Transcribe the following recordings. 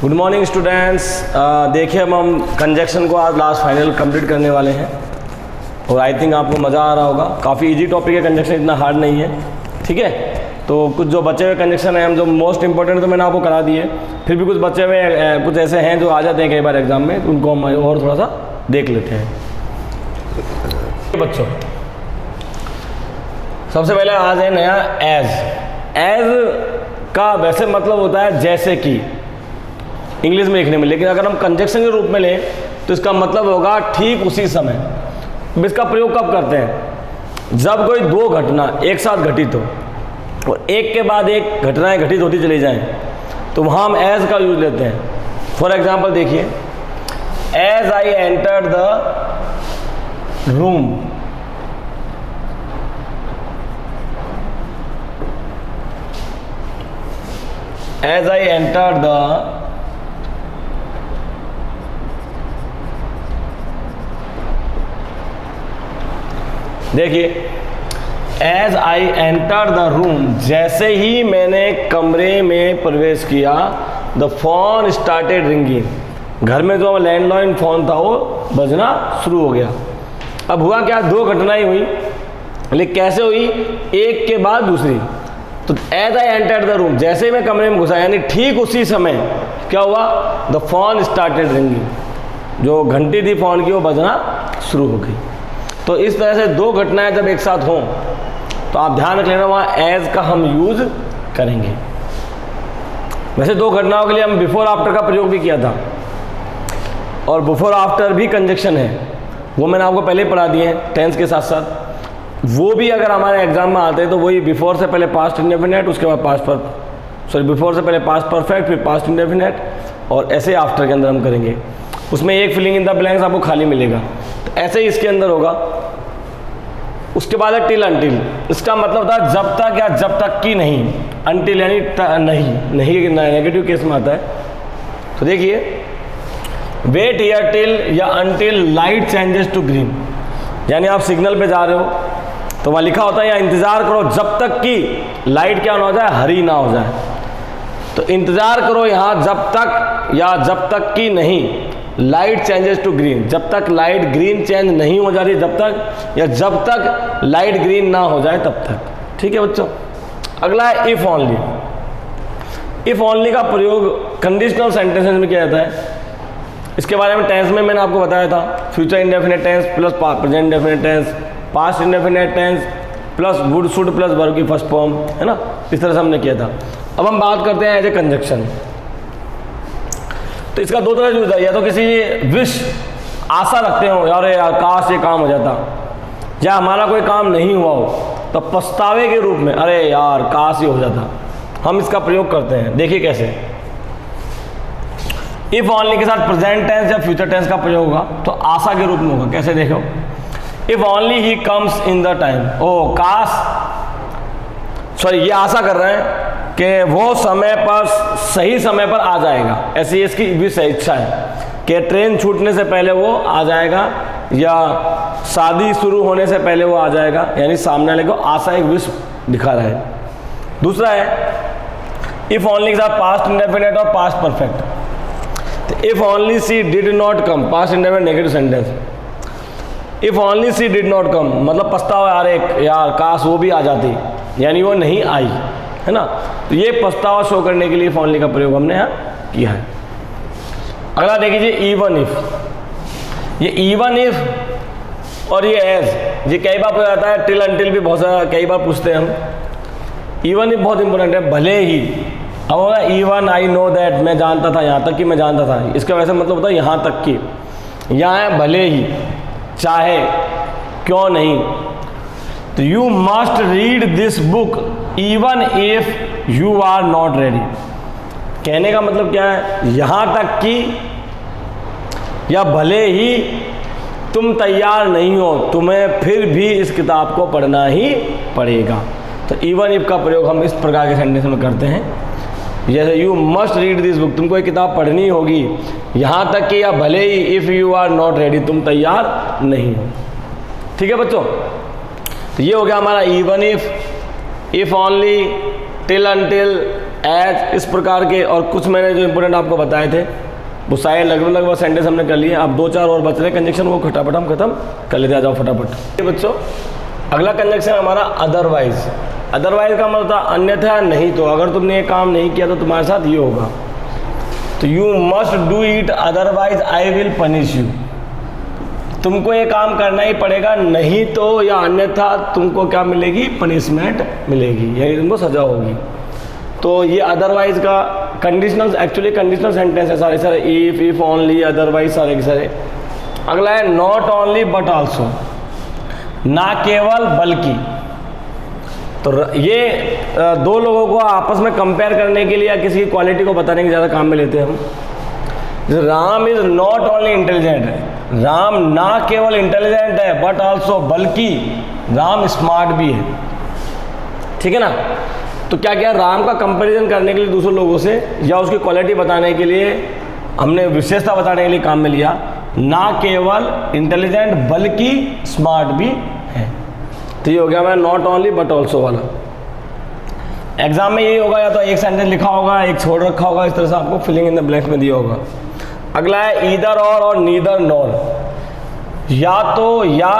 Good morning students. देखिए हम conjunction को आज लास्ट फाइनल कंप्लीट करने वाले हैं और आई थिंक आपको मज़ा आ रहा होगा। काफ़ी इजी टॉपिक है, कंजक्शन इतना हार्ड नहीं है, ठीक है। तो कुछ जो बचे हुए कंजक्शन हैं हम जो मोस्ट इंपॉर्टेंट तो मैंने आपको करा दिए, फिर भी कुछ बचे हुए कुछ ऐसे हैं जो आ जाते हैं कई बार एग्जाम में, तो उनको हम और थोड़ा सा देख लेते हैं। बच्चों सबसे पहले आज है नया एज का वैसे मतलब होता है जैसे कि इंग्लिश में लिखने में, लेकिन अगर हम कंजक्शन के रूप में लें तो इसका मतलब होगा ठीक उसी समय। इसका प्रयोग कब करते हैं? जब कोई दो घटना एक साथ घटित हो और एक के बाद एक घटनाएं घटित होती चली जाएं तो वहाँ हम एज का यूज लेते हैं। फॉर एग्जाम्पल देखिए, as I enter the room, as I entered the देखिए, as I entered the room, जैसे ही मैंने कमरे में प्रवेश किया, the phone started ringing, घर में जो लैंडलाइन फोन था वो बजना शुरू हो गया। अब हुआ क्या, दो घटनाएं हुई, लेकिन कैसे हुई? एक के बाद दूसरी। तो as I enter the room, जैसे ही मैं कमरे में घुसा, यानी ठीक उसी समय क्या हुआ? द फोन स्टार्टेड रिंगिंग, जो घंटी थी फोन की वो बजना शुरू हो गई। तो इस तरह से दो घटनाएं जब एक साथ हों तो आप ध्यान रख लेना वहाँ एज का हम यूज करेंगे। वैसे दो घटनाओं के लिए हम बिफोर आफ्टर का प्रयोग भी किया था और बिफोर आफ्टर भी कंजक्शन है, वो मैंने आपको पहले पढ़ा दिए हैं टेंस के साथ साथ। वो भी अगर हमारे एग्जाम में आते हैं तो वही बिफोर से पहले पास्ट इंडेफिनेट, उसके बाद बिफोर से पहले पास्ट परफेक्ट, फिर पास्ट इंडेफिनेट और ऐसे आफ्टर के अंदर हम करेंगे। उसमें एक फिलिंग इन द ब्लैंक्स आपको खाली मिलेगा, तो ऐसे ही इसके अंदर होगा। उसके बाद है टिल अंटिल, इसका मतलब था जब तक या जब तक की नहीं। अंटिल यानी नहीं नेगेटिव केस में आता है। तो देखिए, वेट हियर टिल या until light changes to green, यानी आप सिग्नल पे जा रहे हो तो वहाँ लिखा होता है या इंतज़ार करो जब तक कि लाइट क्या ना हो जाए, हरी ना हो जाए। तो इंतज़ार करो यहाँ जब तक या जब तक कि नहीं लाइट चेंजेस टू ग्रीन, जब तक लाइट ग्रीन चेंज नहीं हो जाती जब तक, या जब तक लाइट ग्रीन ना हो जाए तब तक। ठीक है बच्चों। अगला है इफ़ ओनली। इफ़ ओनली का प्रयोग कंडीशनल सेंटेंसेस में किया जाता है। इसके बारे में टेंस में मैंने आपको बताया था, future indefinite tense plus present indefinite tense, past indefinite tense plus would should plus verb की फर्स्ट फॉर्म, है ना। इस तरह से हमने किया था। अब हम बात करते हैं एज ए कंजक्शन। तो इसका दो तरह यूज है, या तो किसी विश आशा रखते हो यार काश ये काम हो जाता, या हमारा कोई काम नहीं हुआ हो तो पछतावे के रूप में अरे यार काश ये हो जाता, हम इसका प्रयोग करते हैं। देखिए कैसे। इफ ओनली के साथ प्रेजेंट टेंस या फ्यूचर टेंस का प्रयोग होगा तो आशा के रूप में होगा। कैसे देखो, if only he comes in the time, ओ काश, सॉरी ये आशा कर रहे हैं कि वो समय पर सही समय पर आ जाएगा, ऐसी इसकी भी सही इच्छा है कि ट्रेन छूटने से पहले वो आ जाएगा या शादी शुरू होने से पहले वो आ जाएगा, यानी सामने वाले को आशा एक विश दिखा रहा है। दूसरा है इफ ओनली के साथ पास्ट इंडेफिनेट और past perfect. If only she did not come, past indefinite negative sentence. If only she did not come मतलब पछतावा, अरे यार काश वो भी आ जाती, यानी वो नहीं आई, है ना। तो ये पछतावा शो करने के लिए इफ ओनली का प्रयोग हमने यहाँ किया है। अगला देखिए इवन इफ। ये इवन इफ और ये एज, ये कई बार पूछा जाता है। टिल अंटिल भी बहुत सारा कई बार पूछते हैं हम। इवन इफ बहुत इंपॉर्टेंट है, भले ही। अब होगा इवन आई नो दैट, मैं जानता था, यहाँ तक कि मैं जानता था, इसका वैसे मतलब होता है यहाँ तक कि, यहाँ है भले ही, चाहे, क्यों नहीं। तो you must read this book even if you are not ready. कहने का मतलब क्या है, यहाँ तक कि या भले ही तुम तैयार नहीं हो, तुम्हें फिर भी इस किताब को पढ़ना ही पड़ेगा। तो इवन इफ का प्रयोग हम इस प्रकार के सेंटेंस में करते हैं, जैसे you must read this book, तुमको एक किताब पढ़नी होगी, यहाँ तक कि या भले ही if you are not ready, तुम तैयार नहीं हो। ठीक है बच्चों। तो ये हो गया हमारा even if only, till until, as, इस प्रकार के, और कुछ मैंने जो इंपॉर्टेंट आपको बताए थे वो सारे लगभग सेंटेंस हमने कर लिए। अब 2-4 और बच रहे कंजक्शन, वो फटाफट हम खत्म कर लेते। आ जाओ फटाफट बच्चों। अगला कंजक्शन हमारा अदरवाइज। अदरवाइज का मतलब था अन्यथा नहीं तो, अगर तुमने ये काम नहीं किया तो तुम्हारे साथ ये होगा। तो you must do it otherwise I will punish you. तुमको ये काम करना ही पड़ेगा, नहीं तो या अन्यथा तुमको क्या मिलेगी, पनिशमेंट मिलेगी, यानी तुमको सजा होगी। तो ये अदरवाइज का कंडीशनल, एक्चुअली कंडीशनल सेंटेंस है सारे इफ ओनली, अदरवाइज सारे के सारे। अगला है नॉट ओनली बट आल्सो, ना केवल बल्कि। तो ये दो लोगों को आपस में कंपेयर करने के लिए या किसी की क्वालिटी को बताने के ज़्यादा काम में लेते हैं हम। Ram is not only intelligent, Ram ना केवल इंटेलिजेंट है बट आल्सो, बल्कि राम स्मार्ट भी है। ठीक है ना। तो क्या किया, राम का कंपैरिजन करने के लिए दूसरे लोगों से या उसकी क्वालिटी बताने के लिए हमने विशेषता बताने के लिए काम में लिया, ना केवल इंटेलिजेंट बल्कि स्मार्ट भी है। तो ये हो गया मैं नॉट ओनली बट ऑल्सो वाला। एग्जाम में यही होगा, या तो एक सेंटेंस लिखा होगा, एक छोड़ रखा होगा, इस तरह से आपको फिलिंग इन द ब्लैंक्स में दिया होगा। अगला है ईदर और नीदर नॉर, या तो या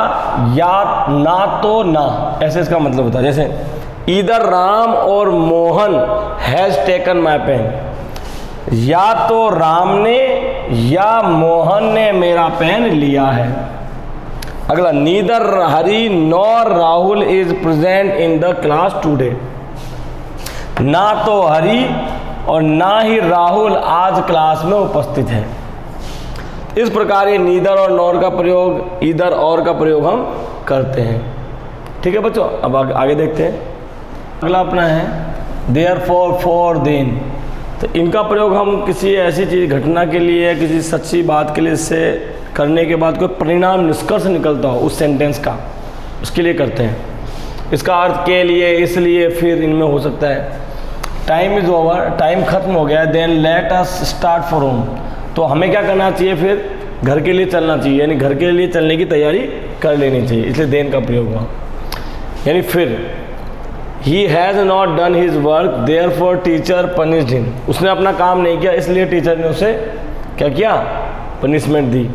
ना तो ना, ऐसे इसका मतलब होता है। जैसे ईदर राम और Mohan has taken my pen, या तो राम ने या मोहन ने मेरा पेन लिया है। अगला neither Hari nor Rahul is present in the class today, ना तो हरी और ना ही राहुल आज क्लास में उपस्थित है। इस प्रकार ये नीदर और नॉर का प्रयोग, ईदर और का प्रयोग हम करते हैं। ठीक है बच्चों, अब आगे देखते हैं। अगला अपना है देयरफॉर, फॉर, देन। तो इनका प्रयोग हम किसी ऐसी चीज़, घटना के लिए, किसी सच्ची बात के लिए, इससे करने के बाद कोई परिणाम, निष्कर्ष निकलता हो उस सेंटेंस का, उसके लिए करते हैं। इसका अर्थ के लिए, इसलिए, फिर, इनमें हो सकता है। टाइम इज़ ओवर, टाइम खत्म हो गया। Then let us start for home, तो हमें क्या करना चाहिए, फिर घर के लिए चलना चाहिए, यानी घर के लिए चलने की तैयारी कर लेनी चाहिए, इसलिए देन का प्रयोग हुआ। यानी फिर he has not done his work therefore teacher punished him, उसने अपना काम नहीं किया इसलिए टीचर ने उसे क्या किया, punishment the.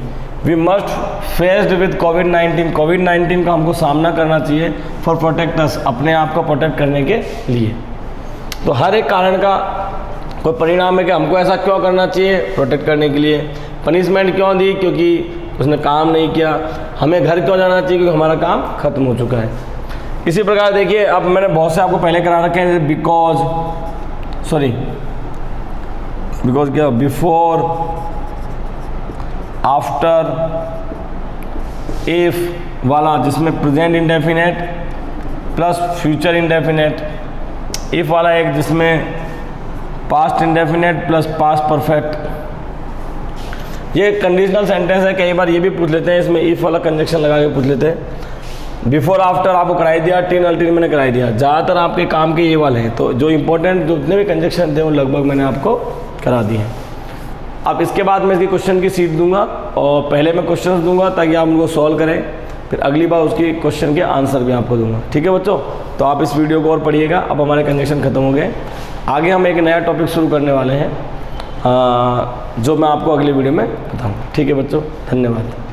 We must faced with कोविड-19, कोविड-19 का हमको सामना करना चाहिए फॉर प्रोटेक्ट अस, अपने आप को प्रोटेक्ट करने के लिए। तो हर एक कारण का कोई परिणाम है कि हमको ऐसा क्यों करना चाहिए, प्रोटेक्ट करने के लिए। पनिशमेंट क्यों दी, क्योंकि उसने काम नहीं किया। हमें घर क्यों जाना चाहिए, क्योंकि हमारा काम खत्म हो चुका है। इसी प्रकार देखिए, अब मैंने बहुत से आपको पहले करा रखे हैं, बिकॉज क्या, बिफोर, आफ्टर, इफ वाला, जिसमें present indefinite plus future indefinite, if वाला एक जिसमें past indefinite plus past perfect. ये कंडीशनल सेंटेंस है, कई बार ये भी पूछ लेते हैं, इसमें इफ वाला कंजक्शन लगा के पूछ लेते हैं। बिफोर आफ्टर आपको कराई दिया, टिन अल्टीन मैंने कराई दिया। ज़्यादातर आपके काम के ये वाले हैं, तो जो इंपॉर्टेंट जितने भी कंजक्शन थे वो लगभग मैंने आपको करा दिए हैं। अब इसके बाद मैं इसकी क्वेश्चन की सीट दूंगा, और पहले मैं क्वेश्चन दूंगा ताकि आप उनको सॉल्व करें, फिर अगली बार उसकी क्वेश्चन के आंसर भी आपको दूंगा। ठीक है बच्चों, तो आप इस वीडियो को और पढ़िएगा। अब हमारे कंजक्शन खत्म हो गए, आगे हम एक नया टॉपिक शुरू करने वाले हैं, जो मैं आपको अगली वीडियो में बताऊँगा। ठीक है बच्चों, धन्यवाद।